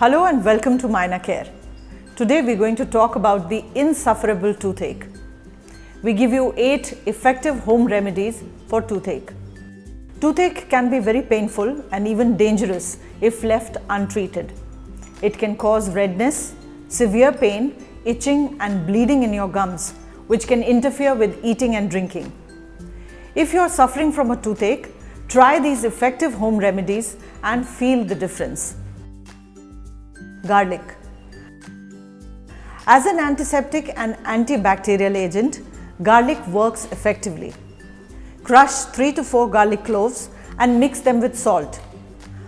Hello and welcome to Myna Care. Today we're going to talk about the insufferable toothache. We give you 8 effective home remedies for toothache. Toothache can be very painful and even dangerous if left untreated. It can cause redness, severe pain, itching and bleeding in your gums, which can interfere with eating and drinking. If you are suffering from a toothache, try these effective home remedies and feel the difference. Garlic. As an antiseptic and antibacterial agent, garlic works effectively. Crush 3 to 4 garlic cloves and mix them with salt.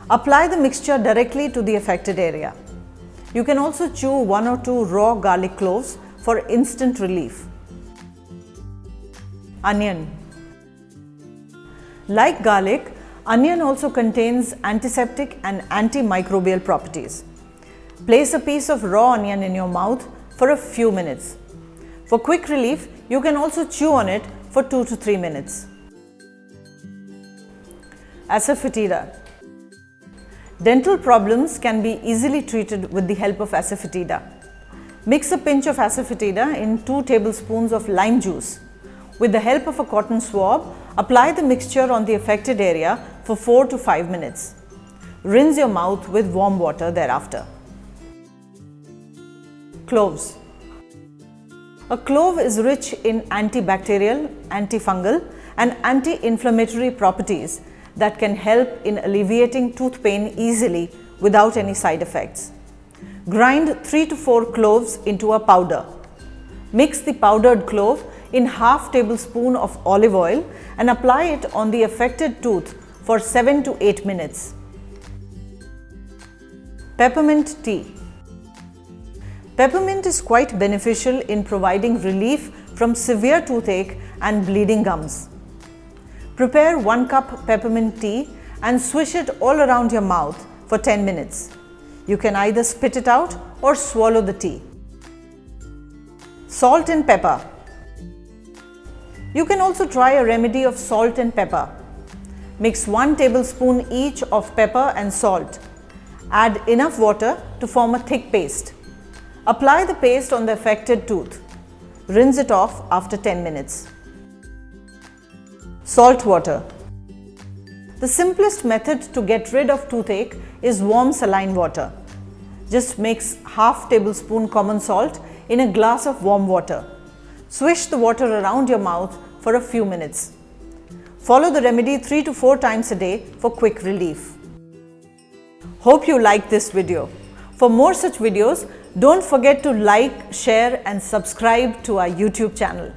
Apply the mixture directly to the affected area. You can also chew 1 or 2 raw garlic cloves for instant relief. Onion. Like garlic, onion also contains antiseptic and antimicrobial properties. Place a piece of raw onion in your mouth for a few minutes. For quick relief, you can also chew on it for 2 to 3 minutes. Asafoetida. Dental problems can be easily treated with the help of Asafoetida. Mix a pinch of Asafoetida in 2 tablespoons of lime juice. With the help of a cotton swab, apply the mixture on the affected area for 4 to 5 minutes. Rinse your mouth with warm water thereafter. Cloves. A clove is rich in antibacterial, antifungal and anti-inflammatory properties that can help in alleviating tooth pain easily without any side effects. Grind 3 to 4 cloves into a powder. Mix the powdered clove in half tablespoon of olive oil and apply it on the affected tooth for 7 to 8 minutes. Peppermint tea. Peppermint is quite beneficial in providing relief from severe toothache and bleeding gums. Prepare 1 cup peppermint tea and swish it all around your mouth for 10 minutes. You can either spit it out or swallow the tea. Salt and pepper. You can also try a remedy of salt and pepper. Mix 1 tablespoon each of pepper and salt. Add enough water to form a thick paste. Apply the paste on the affected tooth. Rinse it off after 10 minutes. Salt water. The simplest method to get rid of toothache is warm saline water. Just mix half tablespoon common salt in a glass of warm water. Swish the water around your mouth for a few minutes. Follow the remedy 3 to 4 times a day for quick relief. Hope you liked this video. For more such videos, don't forget to like, share and subscribe to our YouTube channel.